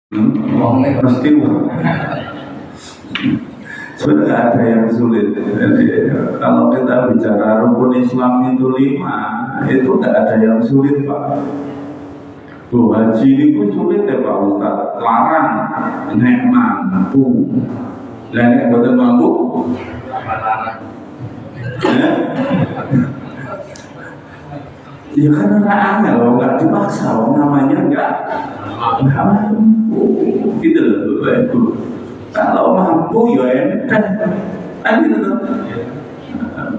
Mesti sebenarnya ada yang sulit. Jadi, kalau kita bicara rukun Islam itu 5, itu tidak ada yang sulit, Pak. Bu haji itu sulit ya Pak Ustaz. Larang, nek mampu. Lah nek boten mampu, ya kan orang loh, nggak dipaksa, namanya nggak mampu, gitu loh Bapak Ibu. Kalau mampu ya entah, kan gitu tuh.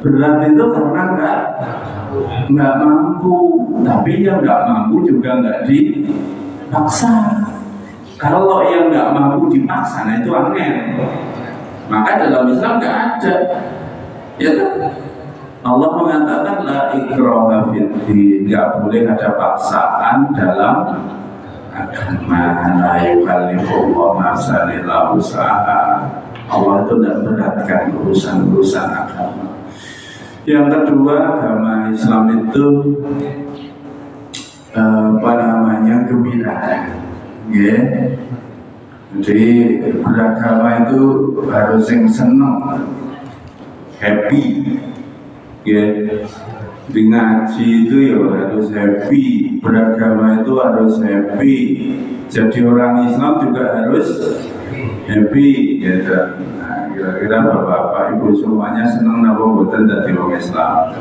Berat itu karena nggak mampu, tapi yang nggak mampu juga nggak dipaksa. Kalau yang nggak mampu dipaksa, nah itu aneh. Maka dalam Islam nggak ada, ya kan? Allah mengatakan la ikraha fiddin, nggak boleh ada paksaan dalam agama. La yukallifullahu nafsan illa wus'aha. Allah itu tidak beratkan urusan agama. Yang kedua, agama Islam itu gembira, ya. Jadi beragama itu harus yang senang, happy. Ya, di ngaji itu ya harus happy, beragama itu harus happy, jadi orang Islam juga harus happy, ya. Nah, kira-kira bapak-bapak ibu semuanya senang napa mboten dadi wong Islam?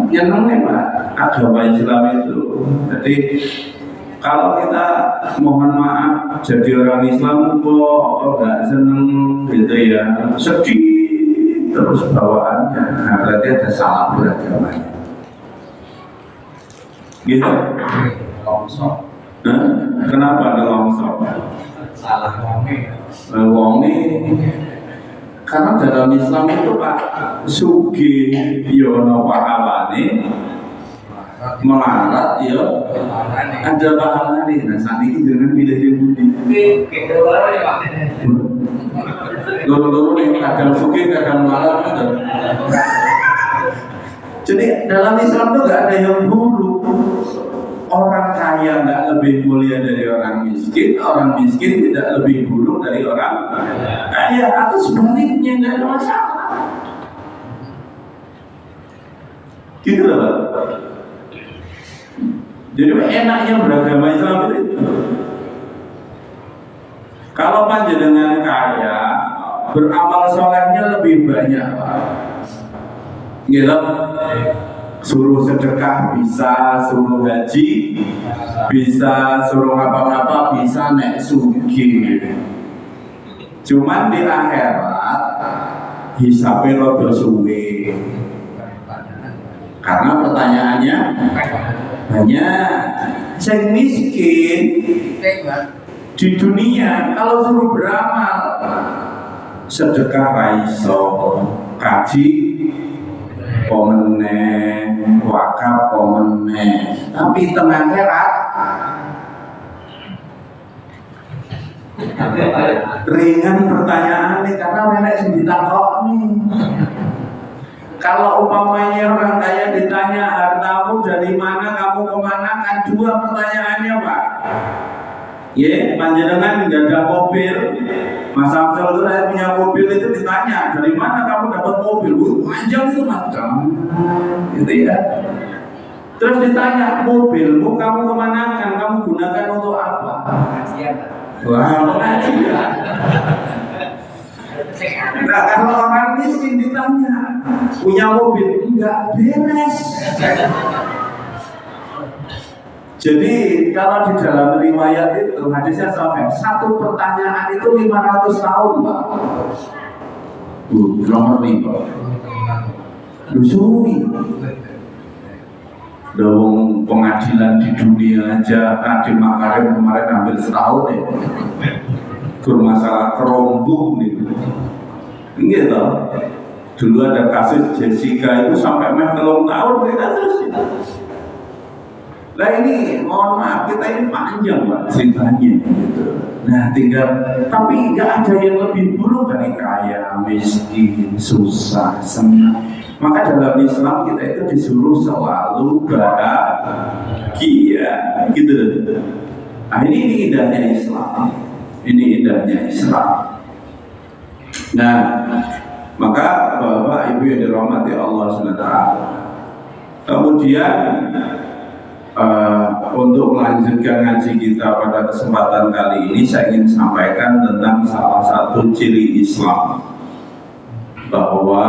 Senang nih Pak, agama Islam itu. Jadi kalau kita mohon maaf jadi orang Islam kok nggak seneng gitu ya, sedih terus bawaannya, nah berarti ada salah beragamanya. Gitu. Longsor. Kenapa ada longsor? Salah wonge. Karena dalam Islam itu Pak, sugi yono pahalane, melarat ya ada pahalane. Nah saat ini jangan pilih yang budi. Loro-loro nih kadang suki kadang melarat gitu. Jadi dalam Islam itu nggak ada yang buruk. Orang kaya nggak lebih mulia dari orang miskin tidak lebih buruk dari orang kaya, atau sebaliknya nggak ada masalah. Gitu loh Pak. Jadi enaknya beragama Islam itu. Kalau panjenengan kaya, beramal solehnya lebih banyak Pak. Gitu. Suruh sedekah bisa, suruh haji bisa, suruh apa-apa bisa, nek sugi. Cuman di akhirat hisabnya rada suwe. Karena pertanyaannya banyak. Yang miskin di dunia kalau suruh beramal, sedekah raiso, kaji pomene, wakaf pomene, tapi tengah akhirat ringan pertanyaannya karena nenek sing ditakokne. Kalau umpamanya orang kaya ditanya hartamu dari mana, kamu kemana, kan dua pertanyaannya Pak. Ya, panjenengan nggak ada mobil, Mas Amsel itu saya punya mobil, itu ditanya dari mana kamu dapat mobil? Panjang itu Mas, gitu ya. Terus ditanya mobilmu kamu kemanakan, kamu gunakan untuk apa? Wah, pengajian. Nah, kalau orang miskin ditanya punya mobil, enggak beres. Jadi kalau di dalam riwayat itu hadisnya sampai satu pertanyaan itu 500 tahun Pak. Nomor 5. Lusuri. Dong pengadilan di dunia aja, Nadiem Makarim kemarin hampir setahun ya. Masalah kerombong nih. Gitu. Dulu ada kasus Jessica itu sampai 3 tahun mereka terus. Nah ini mohon maaf, kita ini panjang Pak ceritanya gitu. Nah tinggal, tapi nggak ada yang lebih buruk dari kaya, miskin, susah, senang. Maka dalam Islam kita itu disuruh selalu bahagia gitu. Nah, ini indahnya Islam. Ini indahnya Islam. Nah, maka Bapak Ibu yang dirahmati Allah SWT, kemudian untuk melanjutkan ngaji kita pada kesempatan kali ini, saya ingin sampaikan tentang salah satu ciri Islam, bahwa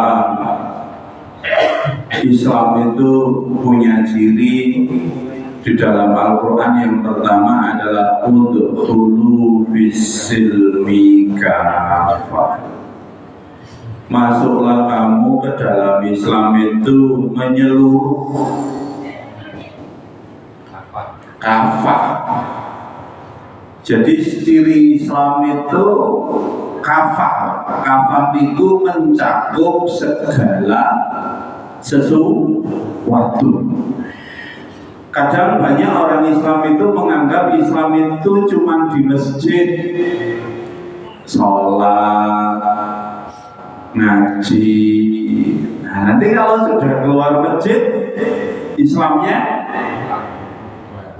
Islam itu punya ciri di dalam Al-Quran. Yang pertama adalah udkhulu fis-silmi kafah, masuklah kamu ke dalam Islam itu menyeluruh, kafah. Jadi ciri Islam itu kafah. Kafah itu mencakup segala sesuatu. Kadang banyak orang Islam itu menganggap Islam itu cuma di masjid, sholat, ngaji. Nah, nanti kalau sudah keluar masjid, Islamnya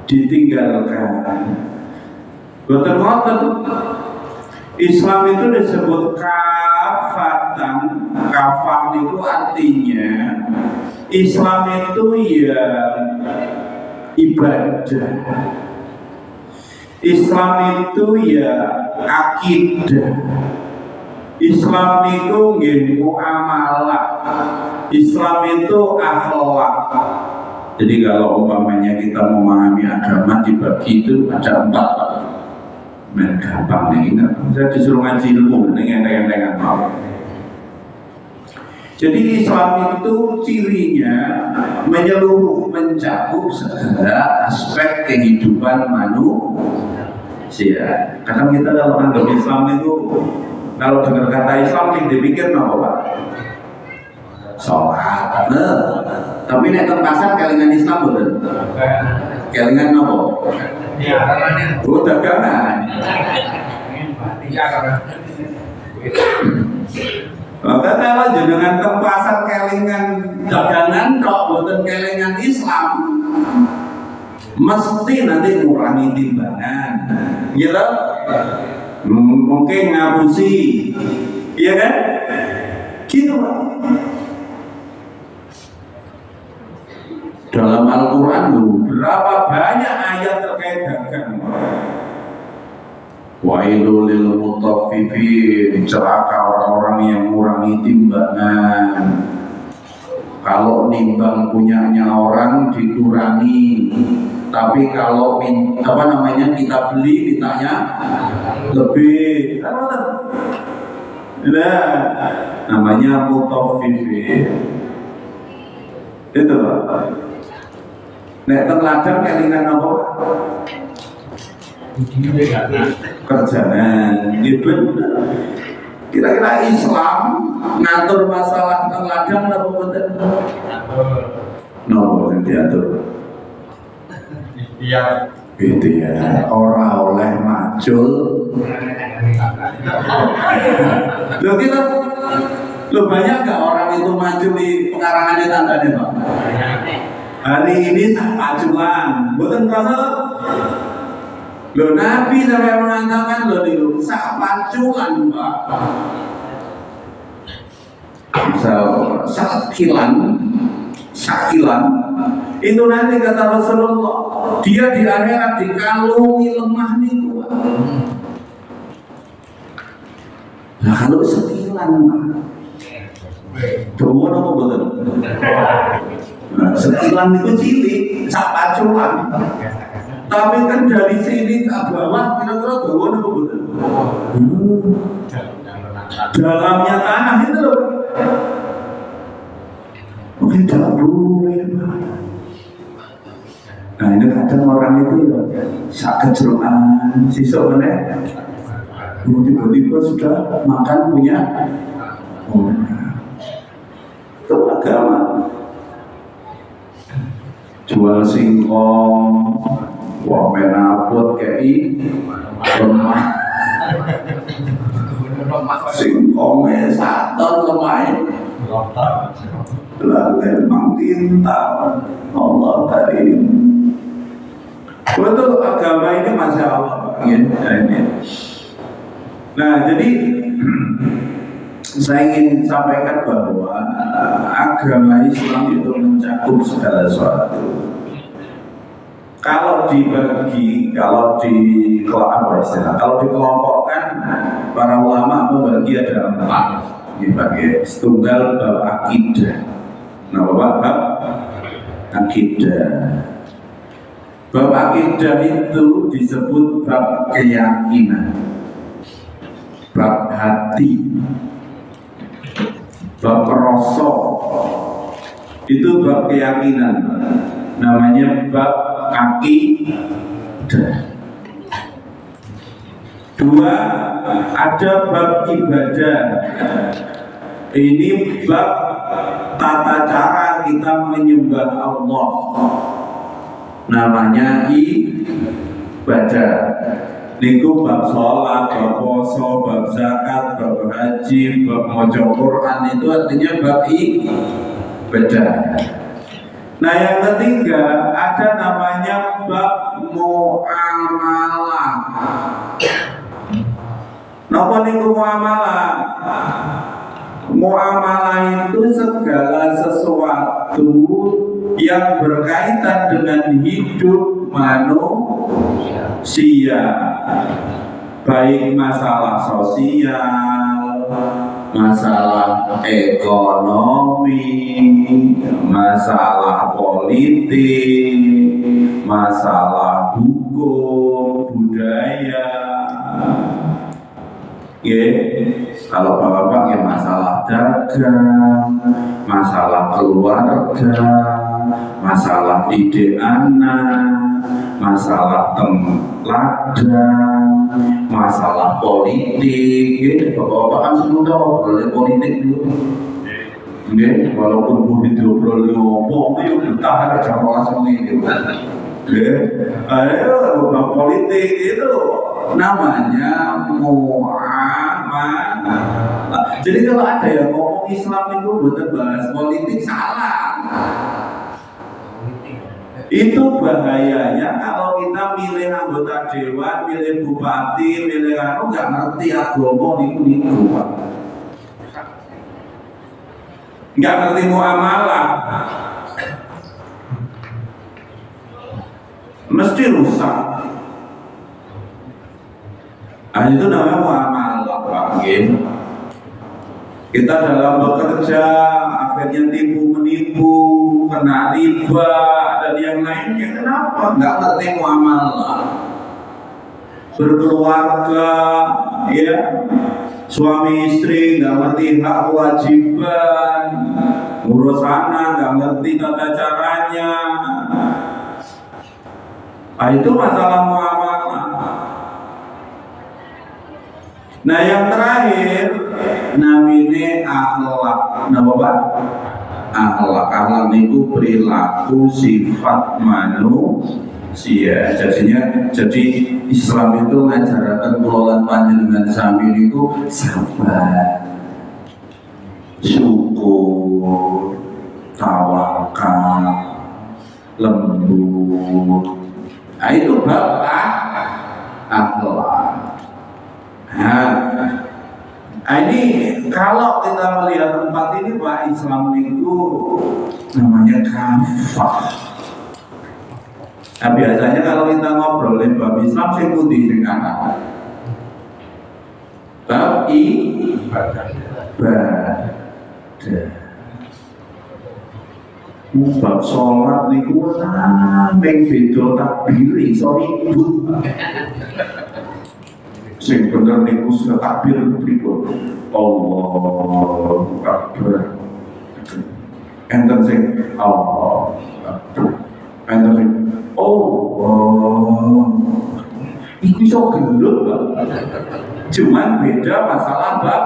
ditinggalkan. Betul-betul Islam itu disebut kafatan. Kafah itu artinya Islam itu ya ibadah, Islam itu ya akidah, Islam itu nggih muamalah, Islam itu akhlak. Jadi kalau umpamanya kita memahami agama dibagi itu ada 4. Gampang nih, saya disuruh ngaji ilmu, dengan mau. Jadi Islam itu cirinya menyeluruh, mencakup segala aspek kehidupan manusia. Kadang kita kalau anggap Islam itu, kalau dengar kata Islam yang dipikir apa Pak? Sholat. Tapi nek teng pasar kelingan Islam betul. Kelingan apa? Ya, oh dagangan. Iya kan. Maka kalau jenengan teng pasar kelingan dagangan kok boten kelingan Islam, mesti nanti ngurangi timbangan. Gitu? Mungkin ngapusi. Iya kan? Gitu Pak. Dalam Al-Quran berapa banyak ayat terkait dagang. Wailul lil mutaffifin, celaka orang-orang yang mengurangi timbangan. Kalau nimbang punyanya orang dikurangi, tapi kalau kita beli mintanya lebih. Nah, namanya mutaffifin. Itu Pak. Nek terladang kelingan apa? Kerjaan. Gitu. Kira-kira Islam ngatur masalah terladang apa betul? No, yang diatur. Iya. Itu ya. Orang oleh macul. Loh kita, banyak gak orang itu maju di pengarangannya tandanya Pak? Hari ini tak pacuan, bukan terasa. Loh Nabi sampai mengatakan loh sak pacuan Pak. Sakilan itu nanti kata Rasulullah, dia di akhirat dikalungi lemah nih Pak. Nah kalau sekilan Pak, dawa apa betul? Nah, sekilan itu cilik, sak pacuan. Tapi kan dari sini ke bawah kira-kira dawa apa betul? Dalamnya tanah itu loh. Mungkin tidak boleh. Nah ini kadang orang itu ya sak keceroan, sisok mana? Tiba-tiba sudah makan punya itu agama. Jual singkong, wamen apot kei lemah, singkongnya saton lemah, lalu emang tinta Allah karim. Betul, agama ini masya Allah ya, ini. Nah jadi saya ingin sampaikan bahwa agama Islam itu mencakup segala sesuatu. Kalau dibagi, kalau dikelompokkan, para ulama membagi ada 4. Dibagi setunggal bab akidah. Nah, bab akidah. Bab akidah itu disebut bab keyakinan, bab hati, bab rasa. Itu bab keyakinan. Namanya bab akidah. 2, ada bab ibadah. Ini bab tata cara kita menyembah Allah. Namanya ibadah. Niku bab sholat, bab puasa, bab zakat, bab haji, bab maca Quran, itu artinya bab ibadah. Nah yang ketiga ada namanya bab muamalah. Napa niku muamalah? Muamalah itu segala sesuatu yang berkaitan dengan hidup manusia, baik masalah sosial, masalah ekonomi, masalah politik, masalah hukum, budaya. Kalau bapak-bapak ya masalah dagang, masalah keluarga, masalah didik anak, masalah teladan, masalah politik. Bapak-bapak kan semua tahu politik dulu. Walaupun bumi diobrol ngomong itu betah aja langsung ini. Ayo politik itu namanya muamalah. Jadi kalau ada yang ngomong Islam itu betul bahas politik salah. Itu bahayanya kalau kita milih anggota dewan, milih bupati, milih nggak ngerti agama niku. Nggak ngerti muamalah, mesti rusak. Nah, itu namanya muamalah, Pak. Kita dalam bekerja akhirnya tipu-menipu, kena riba dan yang lainnya. Kenapa? Nggak ngerti muamalah. Berkeluarga, ya, suami istri nggak ngerti hak kewajiban, ngurus anak nggak ngerti tata caranya. Nah, itu masalah muamalah. Nah yang terakhir namanya akhlak. Nah Bapak, akhlak itu perilaku sifat manusia. Jadi Islam itu ngajarkan pulolan panjenengan sami itu sabar, syukur, tawakal, lembut. Nah itu bab akhlak. Nah ini kalau kita melihat tempat ini Pak, Islam itu namanya kafah. Nah biasanya kalau kita ngobrolin bab Islam sing putih sing kanan. Bab ibadah. Bab sholat niku meng beda takbir iso ribut. Sing bener niku takbir pripun? Allahu Akbar. Enten sing Allah Akbar. Enten sing oh. Iku iso gelut, Pak. Cuman beda masalah bab.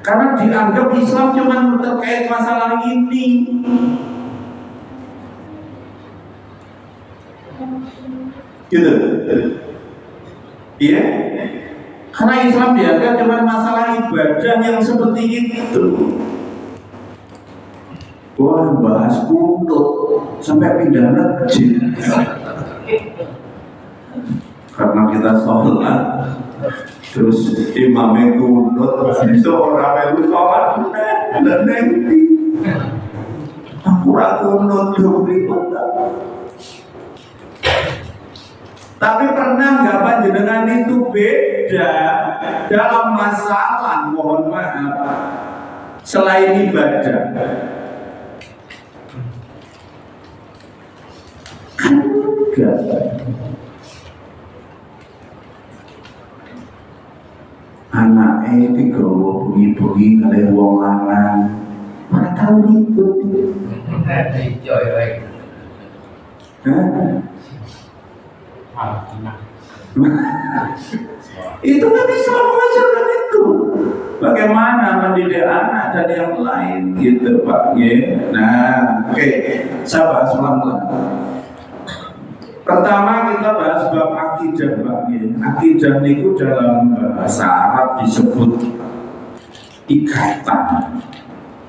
Karena dianggap Islam cuma terkait masalah ini. Gitu. Iya. Karena Islam dianggap cuma masalah ibadah yang seperti itu. Wah, bahas kuntut sampai pindah masjid. Karena kita sholat, terus imamnya kuntut, itu orang melu sholat, dan nanti aku kuntut berikut. Tapi pernah nggak panjenengan itu beda dalam masalah, mohon maaf, selain ibadah? Enggak. Anaknya digawa bunyi-bunyi kali wong lanang, mana tahu ribut. Itu kan Islam mengajarkan itu. Bagaimana mendidik anak dan yang lain gitu Pak. Nah, oke, sabar pelan-pelan. Pertama kita bahas bab akidah Pak. Akidah itu dalam bahasa Arab disebut ikatan.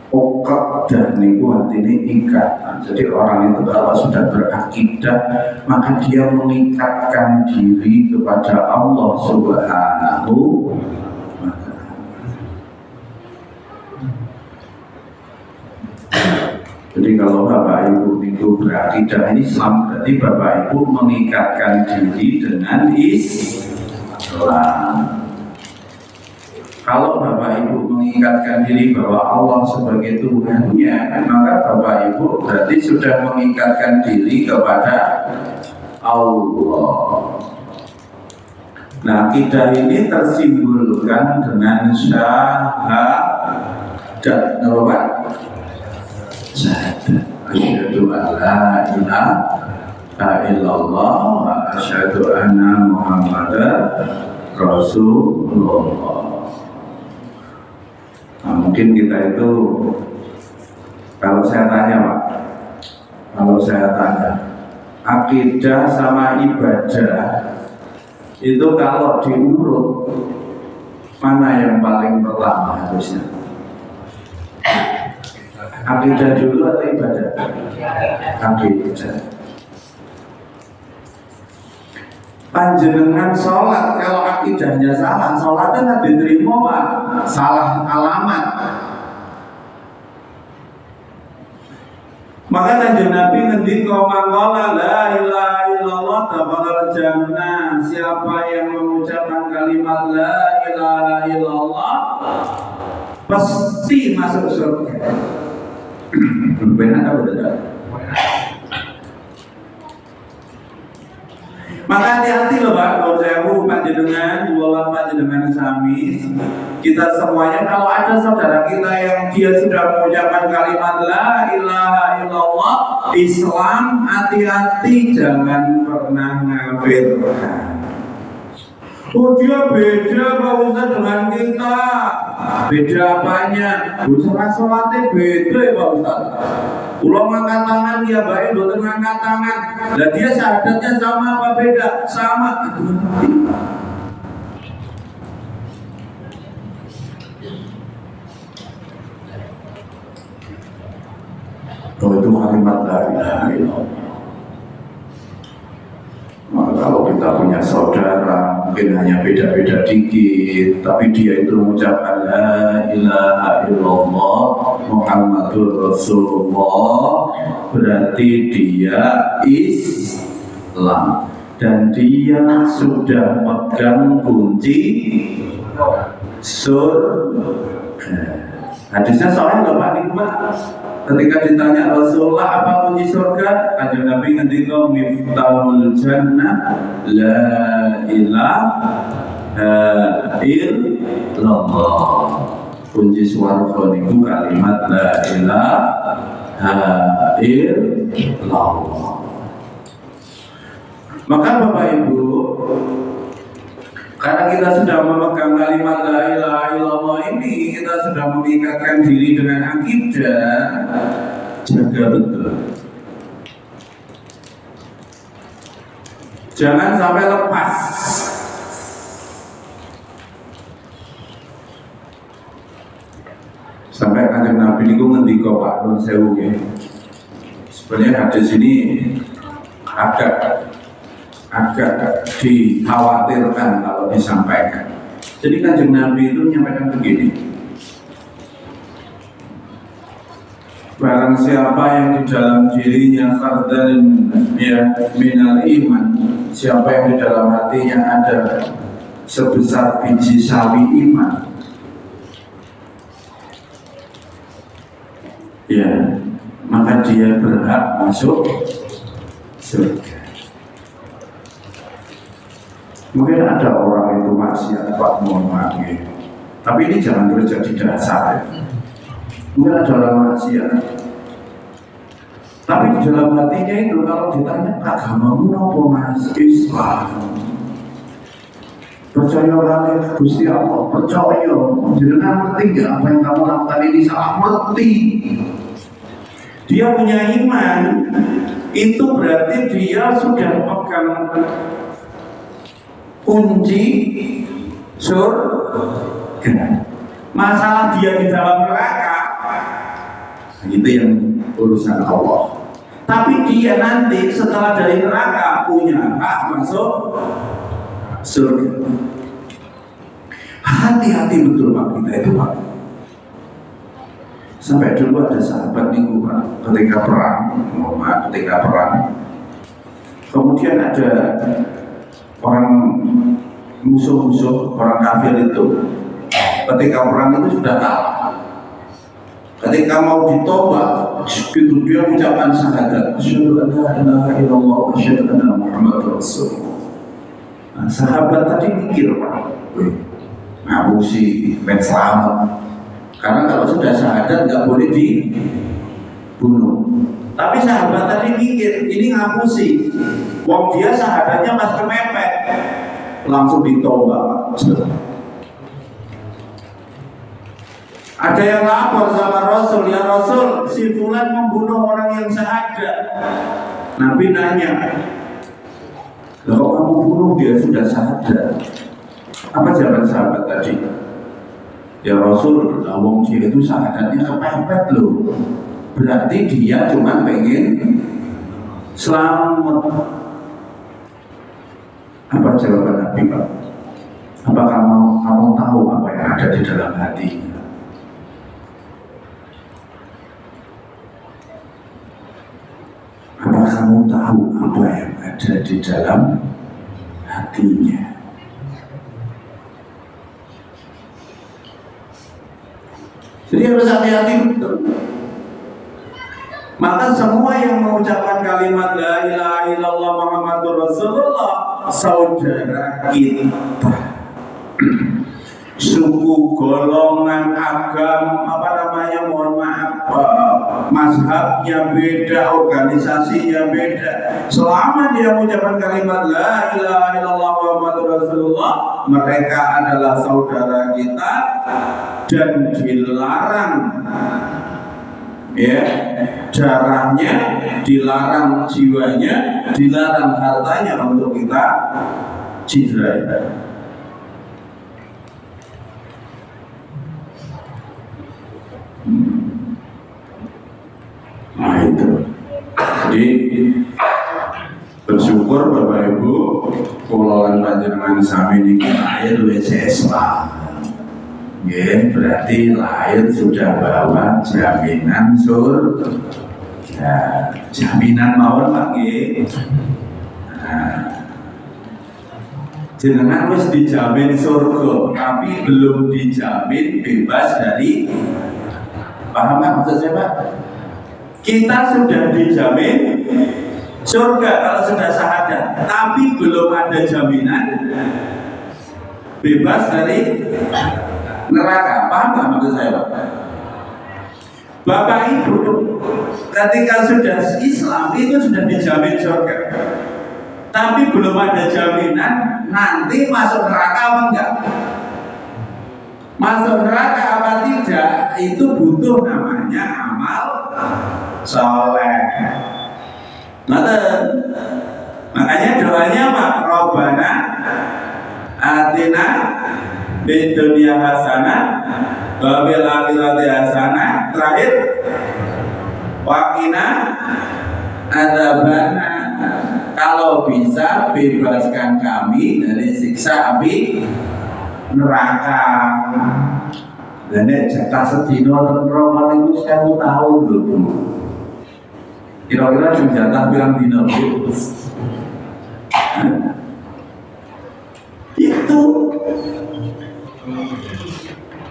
Okot dan niku artinya ikatan. Jadi orang itu kalau sudah berakidah, maka dia mengikatkan diri kepada Allah Subhanahu wa Ta'ala. Jadi kalau Bapak Ibu itu berakidah Islam, berarti Bapak Ibu mengikatkan diri dengan Islam. Kalau Bapak Ibu mengikatkan diri bahwa Allah sebagai Tuhannya, maka Bapak Ibu berarti sudah mengikatkan diri kepada Allah. Nah, kita ini tersimbolkan dengan syahadat. Apa Pak? Syahadat. Asyhadu an la ilaha illallah wa asyhadu anna Muhammadar Rasulullah. Nah, mungkin kita itu, kalau saya tanya Pak, akidah sama ibadah itu kalau diurut, mana yang paling pertama harusnya? Akidah dulu atau ibadah? Akidah. Panjenengan sholat, kalau akidahnya salah, sholatnya nggak diterima Pak. Salah alamat. Maka Kanjeng Nabi ngendika mangkola la ilaha illallah dakhalal jannah. Siapa yang mengucapkan kalimat la ilaha illallah pasti masuk surga. Benar atau tidak? Maka hati-hati loh Pak, kalau saya panjenengan, walau panjenengan sami, kita semuanya kalau ada saudara kita yang dia sudah mengucapkan kalimat la ilaha illallah Islam, hati-hati jangan pernah ngafirkan. Oh dia beda Pak Ustaz dengan kita. Beda apanya? Cara sholatnya beda ya Pak Ustaz. Ulang angkat tangan dia baik, bukan angkat tangan. Lah dia syahadatnya sama apa beda? Sama. Oh itu kalimat la ilaha illallah. Nah, kalau kita punya saudara mungkin hanya beda-beda dikit, tapi dia itu mengucapkan la ilaha illallah Muhammadur Rasulullah, berarti dia Islam dan dia sudah megang kunci surga. Hadisnya soalnya Bapak nikmat. Ketika ditanya Rasulullah apa kunci surga, Kanjeng Nabi ngendika miftahul jannah la ilaha illallah. Kunci surga niku kalimat la ilaha illallah. Maka Bapak Ibu, karena kita sudah memegang kalimat la ilaha illallah ini, kita sudah mengikatkan diri dengan akidah, jaga betul. Jangan sampai lepas. Sampai Kanjeng Nabi Nabi niku ngendika Pak Nun sewu nggih. Sebenarnya hadis ini agak dikhawatirkan kalau disampaikan. Jadi Kanjeng Nabi itu menyampaikan begini, barang siapa yang di dalam dirinya khardalun ya minal iman, siapa yang di dalam hatinya ada sebesar biji sawi iman, ya maka dia berhak masuk surga. Mungkin ada orang itu maksiat, Pak, mohon maaf ya. Tapi ini jangan terjadi dasar ya. Mungkin ada orang maksiat, tapi di dalam hatinya itu kalau ditanya agamamu apa mas? Islam. Percaya oleh Gusti Allah, percaya. Jangan ngerti nggak apa yang kamu lakukan ini salah, ngerti. Dia punya iman, itu berarti dia sudah pegang kunci surga. Masalah dia di dalam neraka, itu yang urusan Allah. Tapi dia nanti setelah dari neraka punya hak masuk surga. Hati-hati betul Pak kita itu Pak. Sampai dulu ada sahabat niku Pak, ketika perang, kemudian ada orang musuh-musuh, orang kafir itu ketika perang itu sudah kalah. Ketika mau ditobak, itu dia mengucapkan syahadat, asyhadu an la ilaha illallah wa asyhadu anna Muhammadar Rasulullah. Nah, sahabat tadi mikir Pak, ngapusi, men selamat. Karena kalau sudah syahadat nggak boleh dibunuh. Tapi sahabat tadi mikir, ini ngapusi. Wong dia syahadatnya mas kemepet, langsung ditobak. Ada yang lapor sama Rasul, ya Rasul, si fulan membunuh orang yang syahadat. Nabi nanya, kalau kamu bunuh dia sudah syahadat, apa jawaban sahabat tadi? Ya Rasul, wong dia itu syahadatnya kepepet loh. Berarti dia cuma pengen selamat. Apa jawaban Nabi Pak? Apa kamu tahu apa yang ada di dalam hati? Apa kamu tahu apa yang ada di dalam hatinya? Jadi harus hati-hati betul. Maka semua yang mengucapkan kalimat la ilaha illallah Muhammadur Rasulullah saudara kita. Suku, golongan, agama, mohon maaf, mazhabnya beda, organisasinya beda. Selama dia mengucapkan kalimat la ilaha illallah Muhammadur Rasulullah, mereka adalah saudara kita dan dilarang ya darahnya, dilarang jiwanya, dilarang hartanya untuk kita cidrai. Nah itu, jadi bersyukur Bapak Ibu, kulawan panjenengan sami niki lahir wis Islam. Ya, berarti lahir sudah bawa jaminan surga. Ya, jaminan mawon Pak nggih. Jenengan wis dijamin surga, tapi belum dijamin bebas dari, paham kan maksud saya Pak? Kita sudah dijamin surga kalau sudah syahadat, tapi belum ada jaminan bebas dari neraka. Paham nggak maksud saya Pak? Bapak Ibu ketika sudah Islam itu sudah dijamin surga, tapi belum ada jaminan nanti masuk neraka apa enggak. Masuk neraka apa tidak itu butuh namanya amal soleh. Makanya doanya Pak, Robbana atina fid dunya hasanah wa fil akhirati hasanah terakhir wakina adzabana, kalau bisa bebaskan kami dari siksa api neraka. Dan jatah sedino neraka itu 1000 tahun dulu. Kira-kira jatah bilang dino itu.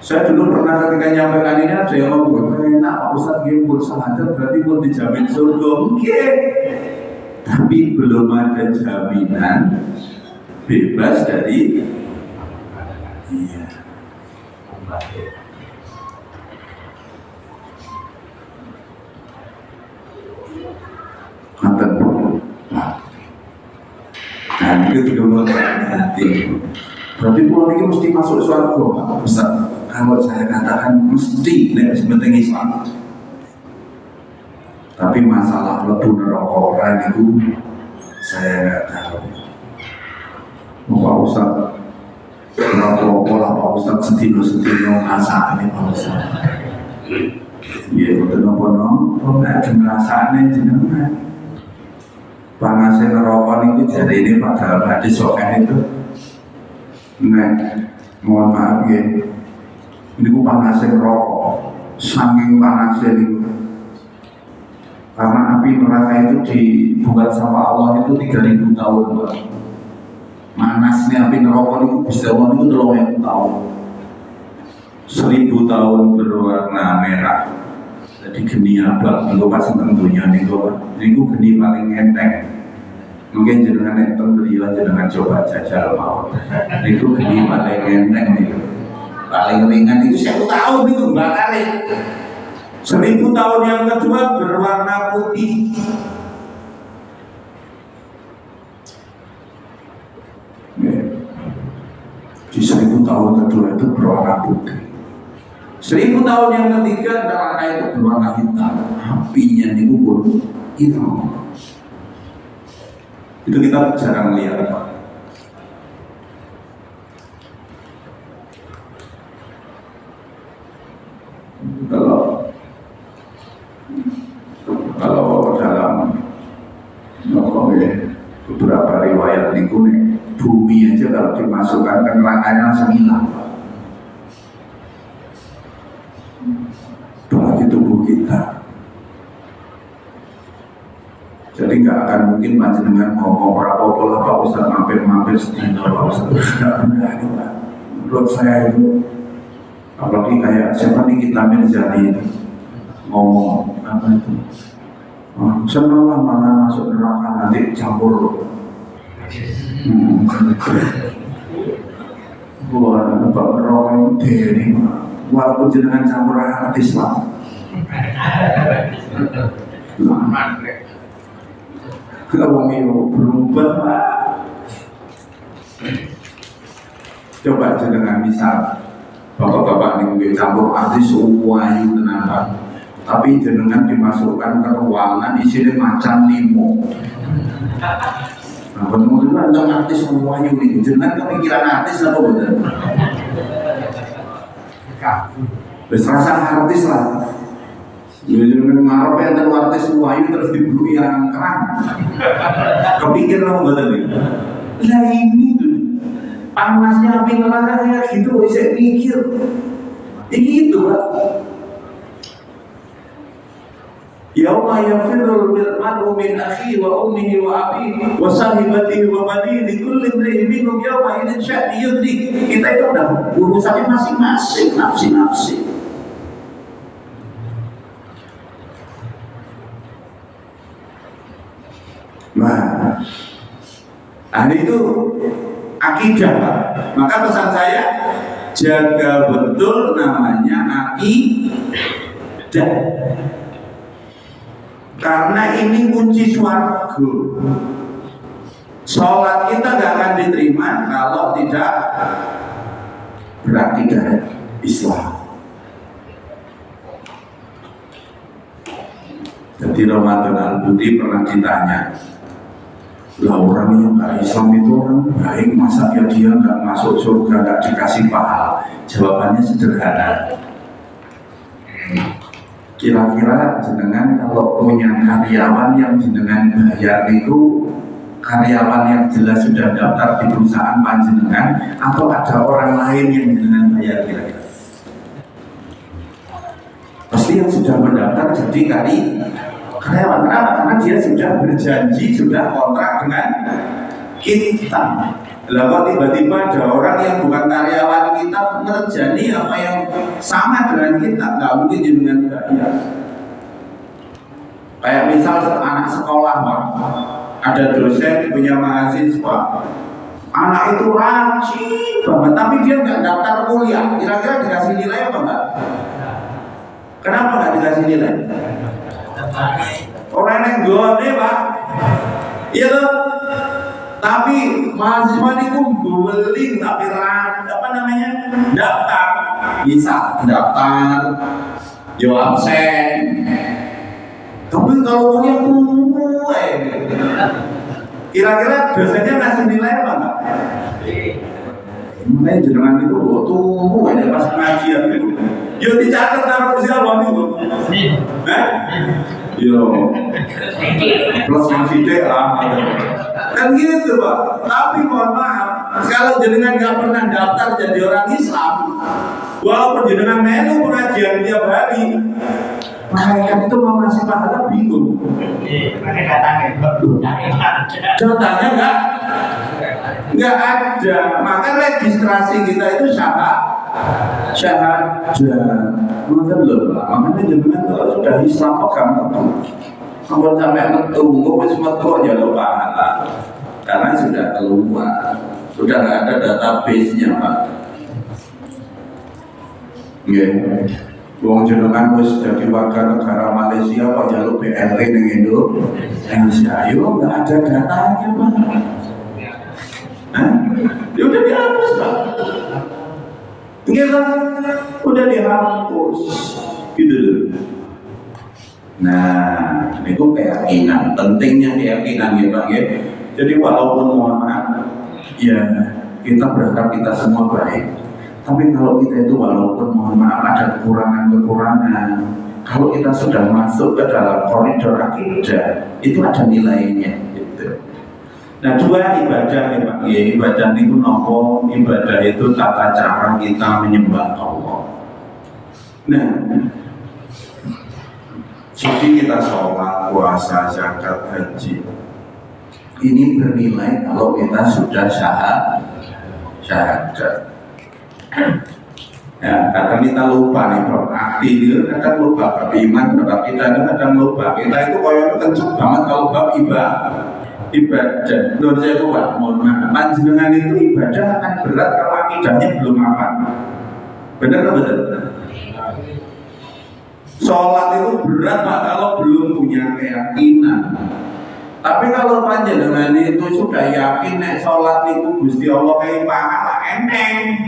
Saya dulu pernah ketika nyampaikan ini ada yang ngomong, enak Pak Ustadz gimpul sahadat berarti pun dijamin surga. Mungkin, tapi belum ada jaminan bebas dari nah itu juga buat hati. Berarti pulau ini mesti masuk surga Pak Ustadz. Kalau saya katakan mesti nek sementing Islam. Tapi masalah lebu neraka orang itu saya nggak tahu. Pak Ustadz, pola Pak Ustadz sedino ngasane Pak Ustadz. Iya betul nopo nggak ngrasane jenengan. Panasnya neraka itu jadi ini pada hadis sokan itu. Nah, mohon maaf ya. Ini ku panasnya rokok, saking panasnya ini. Karena api neraka itu dibuat sama Allah itu 3000 tahun. Manasnya api neraka itu bisa Allah itu 3000 tahun. 1000 tahun berwarna merah. Jadi geni abang, itu pas tentunya itu geni paling enteng. Mungkin jenengan enteng beliau jenengan coba jajal mau. Itu geni paling enteng itu. Paling ringan itu 1000 tahun itu bakarnya. 1000 tahun yang kedua berwarna putih. Di 1000 tahun kedua itu berwarna putih. 1000 tahun yang ketiga neraka itu berwarna hitam. Apinya itu pun hitam. Itu kita jarang lihat Pak. Kalau dalam beberapa riwayat niku nih, bumi aja kalau dimasukkan ke nerakanya langsung hilang. Apalagi tubuh kita. Jadi nggak akan mungkin panjenengan ngomong rapopo lah Pak Ustadz mampir sedina Pak Ustadz. Nggak benar itu Pak. Menurut saya itu, apalagi kayak siapa nih kita Mirzani itu ngomong apa itu? Senang lah mana masuk neraka nanti campur. Wah, Pak neraka itu deh, walaupun jenengan campur hadis lah. Kalau mau berubah Pak, coba jenengan misal bapak-bapak ini mungkin campur hadis semua itu tenang Pak. Tapi jenengan dimasukkan ke ruangan isinya macan limo. Nah, kemudian tentang artis semua ini, jenengan kepikiran artis apa betul? Berserasa artis lah. Jenengan ngarep yang tentang artis semua ini terus diburu yang kerang. Kepikir apa betul ini? Lah ini tuh panasnya api neraka kayak gitu, saya pikir. Ini itu Pak. Yauma yafirul mar'u min akhihi wa ummihi wa abihi wa sahibatihi wa banihi likulli imri'in minhum yawma idzin sya'ni yudni. Kita itu udah urusannya masing-masing, nafsi-nafsi. Nah, itu akidah Pak. Maka pesan saya, jaga betul namanya akidah. Karena ini kunci swarga. Sholat kita gak akan diterima kalau tidak berakidah Islam. Jadi Ramadan Al-Buti pernah ditanya, lah orang yang gak Islam itu orang baik, masa ya dia gak masuk surga, gak dikasih pahala? Jawabannya sederhana. Kira-kira jenengan kalau punya karyawan yang jenengan bayar itu karyawan yang jelas sudah daftar di perusahaan panjenengan atau ada orang lain yang jenengan bayar kira-kira? Pasti yang sudah mendaftar jadi karyawan. Kenapa? Karena dia sudah berjanji, sudah kontrak dengan kita. Lah kok tiba-tiba ada orang yang bukan karyawan kita ngerjani apa yang sama dengan kita, nggak mungkin dengan bayar. Kayak misal anak sekolah, Pak, ada dosen punya mahasiswa, anak itu rajin banget, tapi dia nggak daftar kuliah. Kira-kira dikasih nilai apa enggak? Kenapa nggak dikasih nilai? Orang yang gede, Pak, iya tuh. Tapi mahasiswa itu guling, tapi apa namanya, daftar, bisa daftar, yo absen. Tapi kalau kuliah kira-kira dosennya ngasih nilai apa enggak? Nilai jenengan itu tunggu aja pas pengajian itu. Yo dicatat taruh siapa itu? Yo plus yang sidik lah. Kan gitu, Pak. Tapi mohon maaf, kalau jenengan nggak pernah daftar jadi orang Islam, walaupun jenengan melu pengajian tiap hari, malaikat itu mau ngasih pahala bingung. Datanya nggak ada. Maka registrasi kita itu syahadat. Maka belum lah. Makanya jenengan kalau sudah Islam pegang teguh. Kalau sampai menunggu wis metu aja lo pahala. Karena sudah keluar, sudah nggak ada database-nya, Pak. Nggih. Wong jenengan wis dadi warga negara Malaysia kok njaluk BLT ning Indonesia. Yo nggak ada datanya, Pak. Ya udah dihapus, Pak. Nggih, udah dihapus. Gitu loh. Nah, itu keyakinan, pentingnya keyakinan ya Pak ya. Jadi walaupun mohon maaf, ya kita berharap kita semua baik. Tapi kalau kita itu walaupun mohon maaf ada kekurangan-kekurangan, kalau kita sudah masuk ke dalam koridor akidah, itu ada nilainya. Gitu. Nah, dua ibadah ya Pak ya, ibadah itu nopo, ibadah itu tata cara kita menyembah Allah. Nah, jadi kita sholat, puasa, zakat, haji, ini bernilai kalau kita sudah syahadat. Ya, kadang kita lupa nih bab akti itu, kadang lupa bab iman, bab kita kadang lupa. Kita itu koyo kenceng banget kalau bab ibadah. Menurut saya Pak, mohon maaf, panjenengan itu ibadah akan berat kalau akidahnya belum apa. Benar atau betul? Sholat itu berat Pak kalau belum punya keyakinan. Tapi kalau panjenengan itu sudah yakin nek sholat itu Gusti Allah kayak pahala enteng.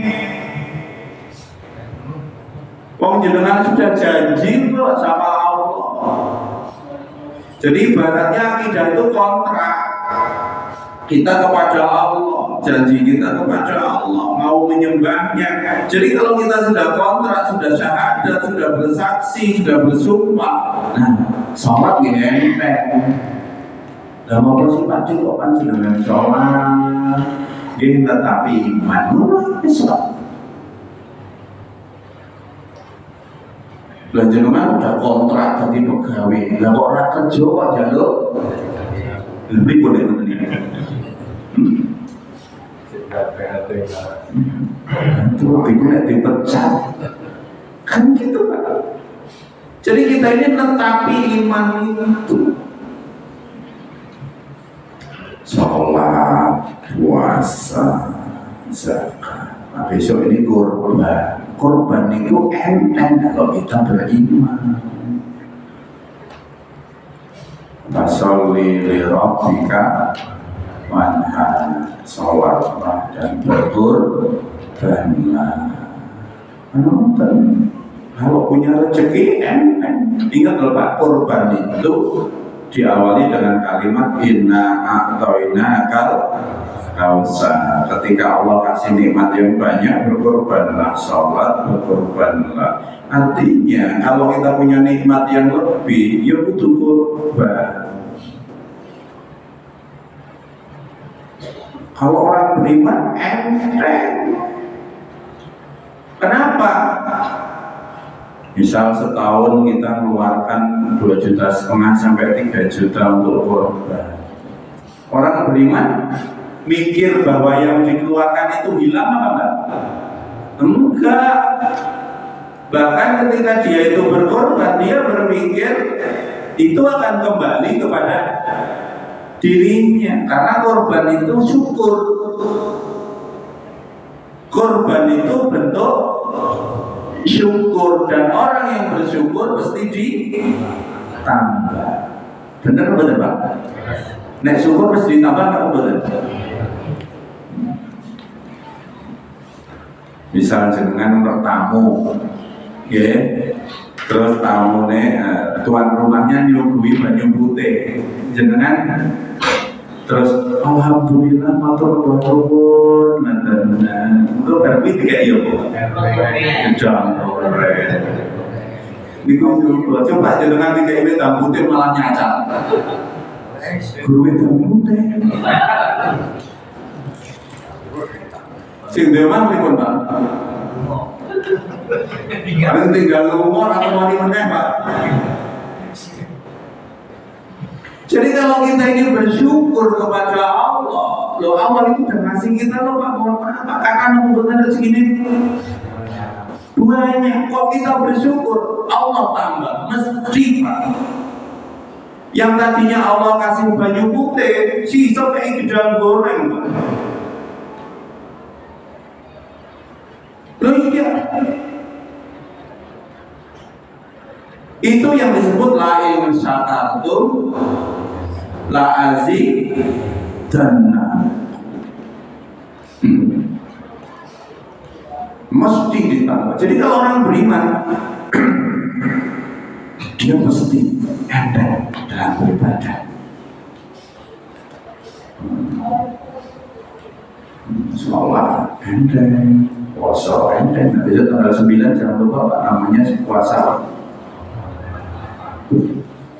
Wong jenengan sudah janji kok sama Allah. Jadi ibaratnya akidah itu kontrak. Kita kepada Allah, janji kita kepada Allah, mau menyembahnya. Jadi kalau kita sudah kontrak, sudah syahadat, sudah bersaksi, sudah bersumpah, nah, sholat gini enteng. Nah, mau bersifat kok panjenengan sholat, gini tetapi iman, sholat. Lah jenengan udah kontrak jadi pegawai, lah kok ora kerja kok jaluk. Lebih boleh ini. Itu nek dipecat. Kan gitu Pak. Jadi kita ini tetapi iman itu sholat, puasa, zakat. Nah, besok ini kurban. Kurban itu enteng kalau kita beriman. Fasolli li rabbika wanhar, sholatlah dan berkurbanlah. Menonton. Kalau punya rezeki enteng. Ingat loh Pak, kurban itu diawali dengan kalimat inna a'toina Nggak usah. Ketika Allah kasih nikmat yang banyak, berkorbanlah, sholat, berkorbanlah. Artinya kalau kita punya nikmat yang lebih, ya butuh korban. Kalau orang beriman enteng. Kenapa? Misal setahun kita mengeluarkan 2,5 juta sampai 3 juta untuk korban. Orang beriman mikir bahwa yang dikeluarkan itu hilang apa enggak? Enggak. Bahkan ketika dia itu berkorban, dia berpikir itu akan kembali kepada dirinya. Karena korban itu syukur. Korban itu bentuk syukur, dan orang yang bersyukur mesti ditambah. Benar betul Pak? Nek syukur mesti ditambah nggak betul? Misal jenengan bertamu, ya, terus tamu tuan rumahnya nyuguhi banyu putih, jenengan terus alhamdulillah matur nuwun manten. Engko berpi tiga ya Bu. Jangan keren. Niku coba jenengan tiga ini tamu putih malah nyacat. Guru itu putih. Sing dewan pripun Pak? Tinggal lumur atau mati meneh Pak? Jadi kalau kita ini bersyukur kepada Allah, loh Allah itu udah ngasih kita loh Pak, mohon maaf Pak, kakak membutuhkan rezeki ini banyak, kok kita bersyukur, Allah tambah, mesti Pak. Yang tadinya Allah kasih banyu putih, sisa kayak gedang goreng Pak. Loh iya, itu yang disebut la in syakartum la azidanna. Mesti ditambah. Jadi kalau orang beriman dia mesti enteng dalam beribadah. Sholat enteng, puasa enteng. Nanti tanggal 9 jangan lupa Pak, namanya puasa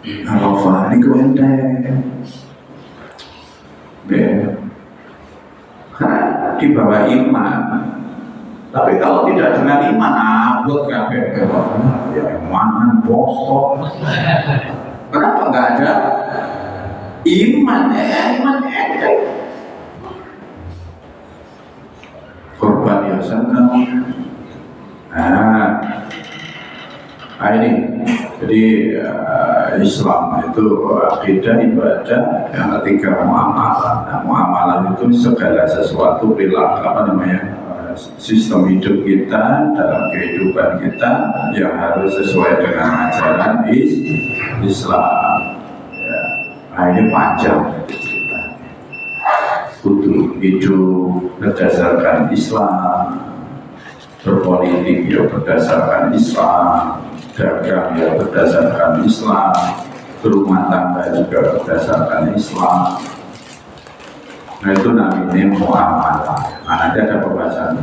Arafah ini enteng. Karena dibawa iman. Tapi kalau tidak dengan iman, abot kabeh. Ya iman bosok. Kenapa enggak ada iman? Iman enteng. Korban ya senang. Nah ini, jadi Islam itu akidah, ibadah, yang ketiga muamalah. Nah, muamalah itu segala sesuatu perilaku sistem hidup kita dalam kehidupan kita yang harus sesuai dengan ajaran Islam. Ya. Nah ini panjang kita. Kudu hidup berdasarkan Islam, berpolitik ya berdasarkan Islam, dagang ya berdasarkan Islam, berumah tangga juga berdasarkan Islam. Nah itu namanya muamalah. Nah nanti ada pembahasan.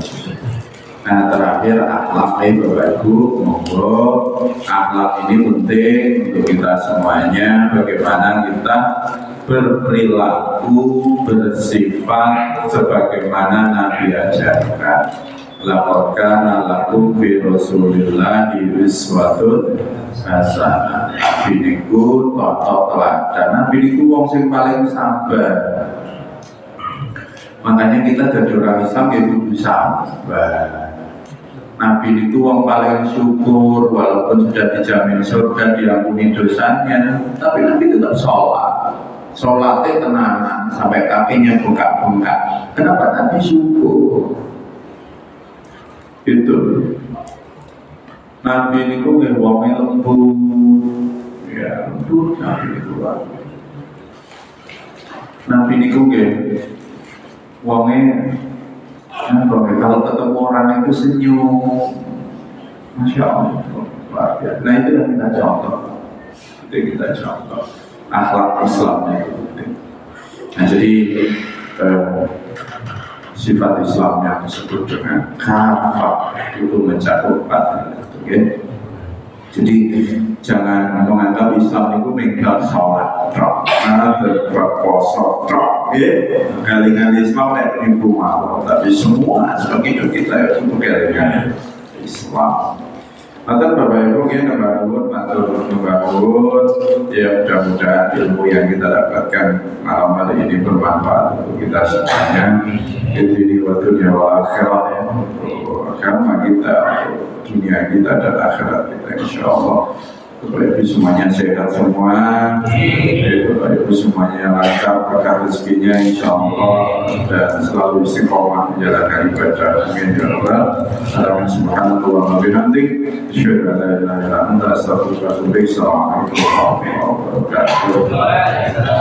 Nah terakhir akhlak ini Bapak Ibu, monggo akhlak ini penting untuk kita semuanya. Bagaimana kita berperilaku, bersifat sebagaimana Nabi ajarkan. Laqad kana lakum fi Rasulillahi uswatun hasanah. Nabi niku tata teladan. Nabi niku wong sing paling sabar. Makanya kita jadi orang Islam itu sabar. Nabi itu wong paling syukur, walaupun sudah dijamin surga, diampuni dosanya, tapi Nabi tetap sholat. Sholatnya tenanan sampai kakinya bengkak-bengkak. Kenapa? Nabi syukur. Itu Nabi itu wongnya lembut, ya lembut Nabi itu. Nabi itu wongnya kalau ketemu orang itu senyum, Masya Allah, luar biasa. Nah itu yang kita contoh, akhlak Islamnya itu. Nah jadi sifat Islam yang disebut dengan kafah itu mencakup 4. Okay? Jadi jangan menganggap Islam itu mental sholat trok, berpuasa trok, kelingan Islam itu mau, tapi semua sebagai kita itu kelingan Islam. Maka Bapak Ibu kita membangun ya mudah-mudahan ilmu yang kita dapatkan malam hari ini bermanfaat untuk kita semuanya. Ini waktu wal akhirat ya, agama kita, dunia kita dan akhirat kita insya Allah. Bapak Ibu semuanya sehat semua, Bapak Ibu semuanya lancar berkah rezekinya insya Allah dan selalu istiqomah menjalankan ibadah. Amin ya rabbal alamin. Subhanallah wa bihamdik, asyhadu an la ilaha illa anta, astaghfiruka wa atubu ilaik. Assalamualaikum warahmatullahi wabarakatuh.